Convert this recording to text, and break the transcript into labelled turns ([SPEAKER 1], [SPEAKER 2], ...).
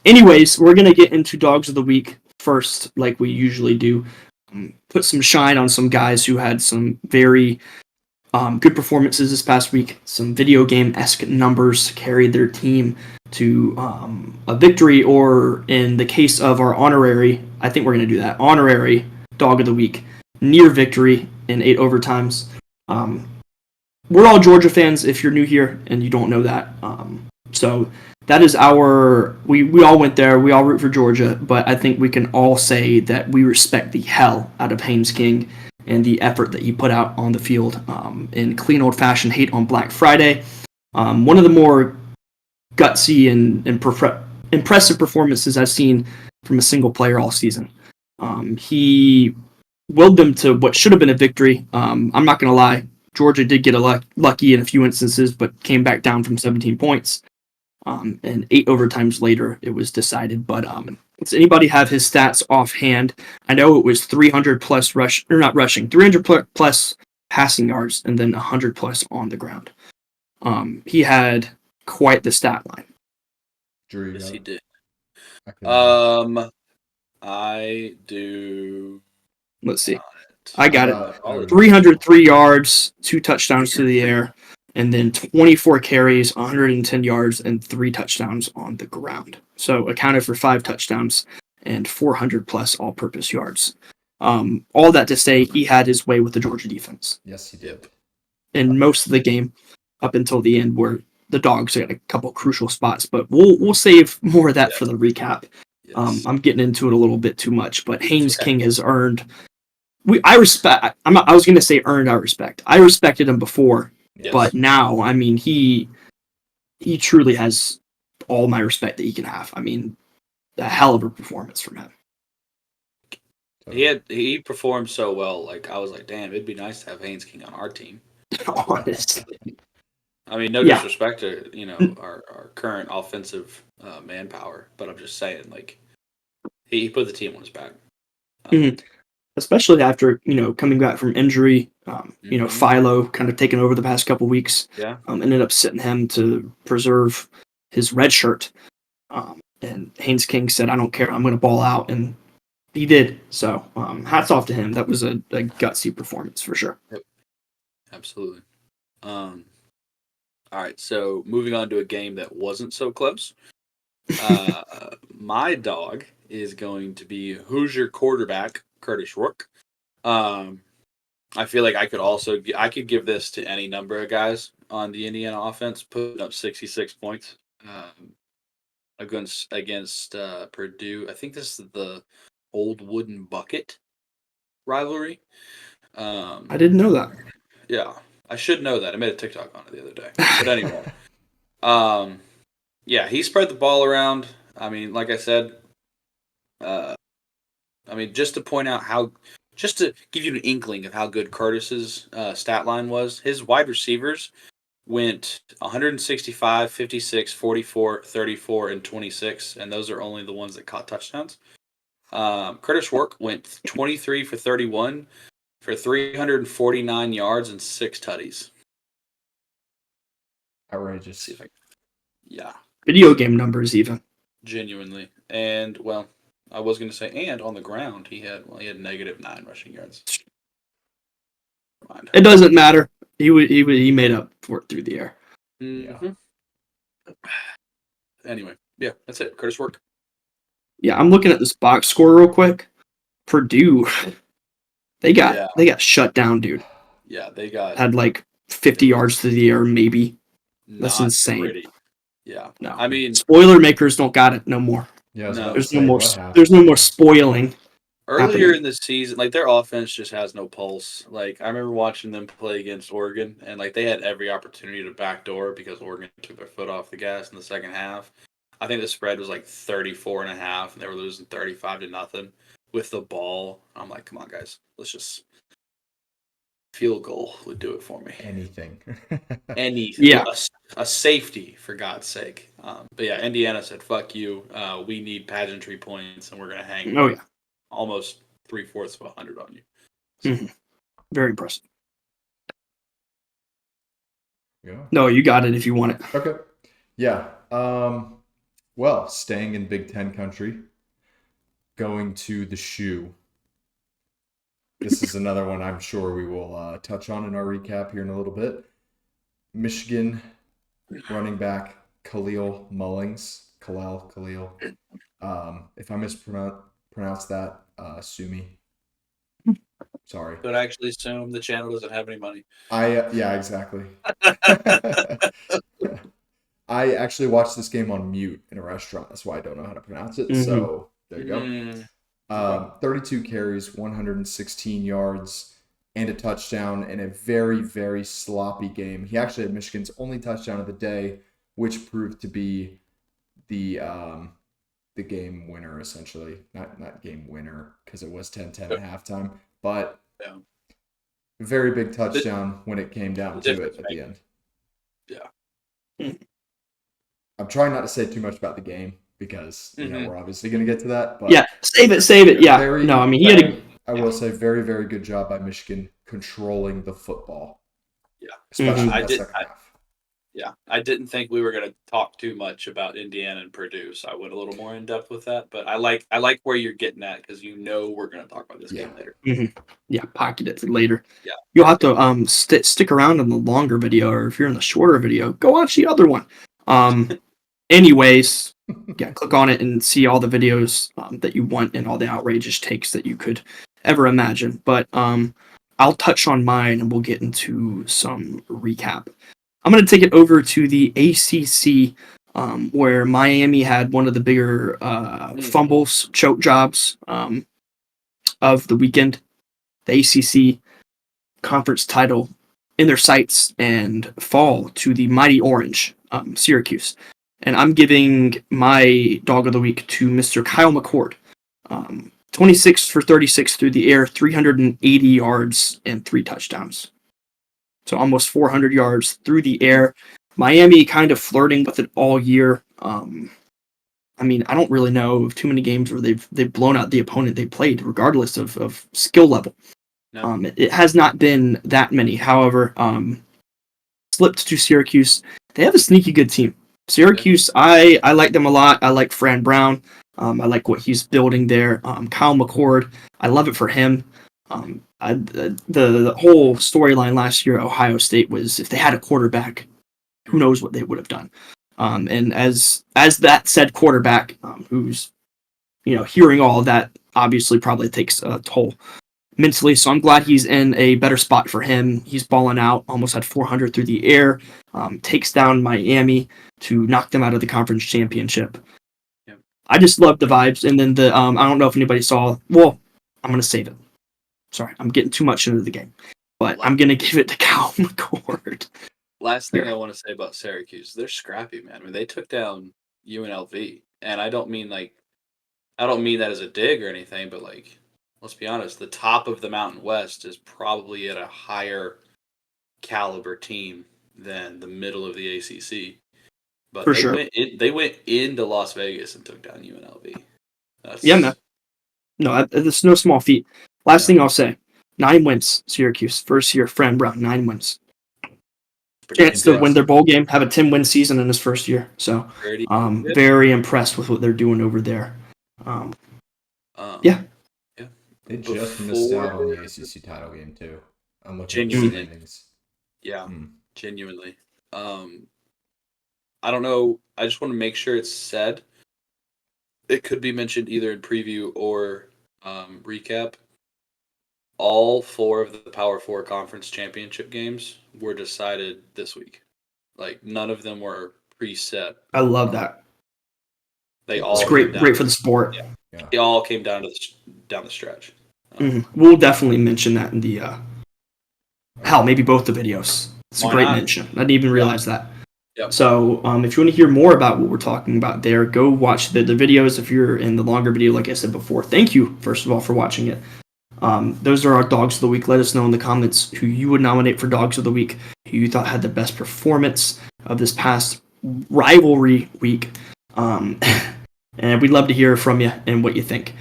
[SPEAKER 1] Anyways, we're going to get into Dogs of the Week first, like we usually do. Put some shine on some guys who had some very good performances this past week. Some video game-esque numbers carried their team to a victory, or in the case of our honorary, I think we're going to do that, honorary Dog of the Week, near victory in 8 overtimes. We're all Georgia fans if you're new here and you don't know that. So that is we all went there, we all root for Georgia, but I think we can all say that we respect the hell out of Haynes King and the effort that he put out on the field in clean old-fashioned hate on Black Friday. One of the more gutsy and impressive performances I've seen from a single player all season. He willed them to what should have been a victory. I'm not going to lie. Georgia did get lucky in a few instances, but came back down from 17 points. And 8 overtimes later, it was decided. But does anybody have his stats offhand? I know it was 300 plus 300 plus passing yards, and then 100 plus on the ground. He had quite the stat line.
[SPEAKER 2] Drew,
[SPEAKER 3] yes, he did.
[SPEAKER 2] I do.
[SPEAKER 1] Let's see. I got it. 303 yards, 2 touchdowns to the air, and then 24 carries, 110 yards, and 3 touchdowns on the ground. So accounted for 5 touchdowns and 400 plus all-purpose yards. All that to say, he had his way with the Georgia defense.
[SPEAKER 2] Yes, he did.
[SPEAKER 1] In most of the game, up until the end, where the Dogs had a couple crucial spots, but we'll save more of that for the recap. Yes. I'm getting into it a little bit too much, but Haynes King has earned. I was going to say earned our respect. I respected him before, but now, I mean, he truly has all my respect that he can have. I mean, a hell of a performance from him.
[SPEAKER 3] He performed so well. Like, I was like, damn, it'd be nice to have Haynes King on our team.
[SPEAKER 1] Honestly.
[SPEAKER 3] I mean, no disrespect to our current offensive manpower, but I'm just saying, like, he put the team on his back.
[SPEAKER 1] Especially after coming back from injury, Philo kind of taking over the past couple weeks.
[SPEAKER 3] Yeah,
[SPEAKER 1] ended up sitting him to preserve his red shirt. And Haynes King said, "I don't care, I'm going to ball out," and he did. So hats off to him. That was a gutsy performance for sure.
[SPEAKER 3] Yep. Absolutely. All right, so moving on to a game that wasn't so close. My dog is going to be Hoosier quarterback Curtis Rourke. I feel like I could give this to any number of guys on the Indiana offense, putting up 66 points against Purdue. I think this is the old wooden bucket rivalry.
[SPEAKER 1] I didn't know that.
[SPEAKER 3] Yeah, I should know that. I made a TikTok on it the other day. But anyway, yeah, he spread the ball around. I mean, like I said, just to point out just to give you an inkling of how good Curtis's stat line was, his wide receivers went 165, 56, 44, 34, and 26, and those are only the ones that caught touchdowns. Curtis Rourke went 23 for 31 for 349 yards and 6 tutties.
[SPEAKER 2] Outrageous.
[SPEAKER 3] Yeah.
[SPEAKER 1] Video game numbers even.
[SPEAKER 3] Genuinely. And, well, I was going to say, and on the ground, he had -9 rushing yards.
[SPEAKER 1] It doesn't matter. He made up for it through the air.
[SPEAKER 3] Mm-hmm. Yeah. Anyway, yeah, that's it. Curtis Rourke.
[SPEAKER 1] Yeah, I'm looking at this box score real quick. Purdue, they got shut down, dude.
[SPEAKER 3] Yeah, they had
[SPEAKER 1] like 50 yards to the air, maybe. That's insane.
[SPEAKER 3] Pretty. Yeah,
[SPEAKER 1] no.
[SPEAKER 3] I mean,
[SPEAKER 1] spoiler makers don't got it no more.
[SPEAKER 2] Yeah,
[SPEAKER 3] no.
[SPEAKER 1] There's no more spoiling.
[SPEAKER 3] Earlier in the season, like, their offense just has no pulse. Like, I remember watching them play against Oregon, and like they had every opportunity to backdoor because Oregon took their foot off the gas in the second half. I think the spread was like 34.5, and they were losing 35-0 with the ball. I'm like, come on, guys, let's just field goal would do it for me.
[SPEAKER 2] Anything.
[SPEAKER 1] Yeah.
[SPEAKER 3] A safety, for God's sake. But yeah, Indiana said, fuck you. We need pageantry points, and we're going to hang almost 3/4 of 100 on you. So.
[SPEAKER 1] Very impressive.
[SPEAKER 2] Yeah.
[SPEAKER 1] No, you got it if you want it.
[SPEAKER 2] Okay. Yeah.
[SPEAKER 4] Well, staying in Big Ten country, going to the shoe. This is another one I'm sure we will touch on in our recap here in a little bit. Michigan running back Khalil Mullings. Khalil. If I mispronounce that, sue me. Sorry.
[SPEAKER 3] But I actually assume the channel doesn't have any money.
[SPEAKER 4] Yeah, exactly. I actually watched this game on mute in a restaurant. That's why I don't know how to pronounce it.
[SPEAKER 1] Mhm.
[SPEAKER 4] So there you go. 32 carries, 116 yards, and a touchdown in a very, very sloppy game. He actually had Michigan's only touchdown of the day, which proved to be the game winner, essentially. Not game winner, because it was 10-10 at halftime. But very big touchdown when it came down to it at the end.
[SPEAKER 3] Yeah.
[SPEAKER 4] I'm trying not to say too much about the game because we're obviously going to get to that. But
[SPEAKER 1] yeah, save it. Yeah. No, I mean, he had
[SPEAKER 4] I will say very, very good job by Michigan controlling the football.
[SPEAKER 3] Yeah.
[SPEAKER 4] Especially in the second half.
[SPEAKER 3] Yeah, I didn't think we were going to talk too much about Indiana and Purdue, so I went a little more in depth with that. But I like where you're getting at because we're going to talk about this game later.
[SPEAKER 1] Mm-hmm. Yeah, pocket it for later.
[SPEAKER 3] Yeah,
[SPEAKER 1] you'll have to stick around in the longer video, or if you're in the shorter video, go watch the other one. Anyways, yeah, click on it and see all the videos that you want and all the outrageous takes that you could ever imagine. But I'll touch on mine and we'll get into some recap. I'm going to take it over to the ACC, where Miami had one of the bigger fumbles, choke jobs of the weekend. The ACC conference title in their sights and fall to the Mighty Orange, Syracuse. And I'm giving my dog of the week to Mr. Kyle McCord. 26 for 36 through the air, 380 yards, and 3 touchdowns. So almost 400 yards through the air. Miami kind of flirting with it all year. I mean, I don't really know of too many games where they've blown out the opponent they played, regardless of skill level. No. It has not been that many. However, slipped to Syracuse. They have a sneaky good team. Syracuse, I like them a lot. I like Fran Brown. I like what he's building there. Kyle McCord, I love it for him. The whole storyline last year at Ohio State was if they had a quarterback, who knows what they would have done. And as that said quarterback, who's hearing all of that, obviously probably takes a toll mentally. So I'm glad he's in a better spot for him. He's balling out, almost had 400 through the air, takes down Miami to knock them out of the conference championship. Yep. I just love the vibes. And then I don't know if anybody saw. Well, I'm gonna save it. Sorry, I'm getting too much into the game, but I'm gonna give it to Kyle McCord.
[SPEAKER 3] Last thing I want to say about Syracuse, they're scrappy, man. I mean, they took down UNLV, and I don't mean that as a dig or anything, but let's be honest, the top of the Mountain West is probably at a higher caliber team than the middle of the ACC. But they went into Las Vegas and took down UNLV.
[SPEAKER 1] Man. No, it's no small feat. Last thing I'll say, 9 wins, Syracuse. First year, Fran Brown, 9 wins. Chance to win their bowl game, have a 10-win season in his first year. So, very impressed with what they're doing over there. Yeah.
[SPEAKER 4] They just missed out on the ACC title game, too. I'm looking
[SPEAKER 3] genuinely.
[SPEAKER 4] at the standings.
[SPEAKER 3] Yeah, genuinely. I don't know. I just want to make sure it's said. It could be mentioned either in preview or recap. All 4 of the Power 4 conference championship games were decided this week. None of them were preset.
[SPEAKER 1] I love that.
[SPEAKER 3] It's
[SPEAKER 1] great for the sport.
[SPEAKER 3] Yeah. They all came down the stretch.
[SPEAKER 1] We'll definitely mention that in the maybe both the videos. It's a great mention. I didn't even realize that.
[SPEAKER 3] Yep.
[SPEAKER 1] So if you want to hear more about what we're talking about there, go watch the videos. If you're in the longer video, like I said before, thank you, first of all, for watching it. Those are our Dogs of the Week. Let us know in the comments who you would nominate for Dogs of the Week, who you thought had the best performance of this past rivalry week. And we'd love to hear from you and what you think.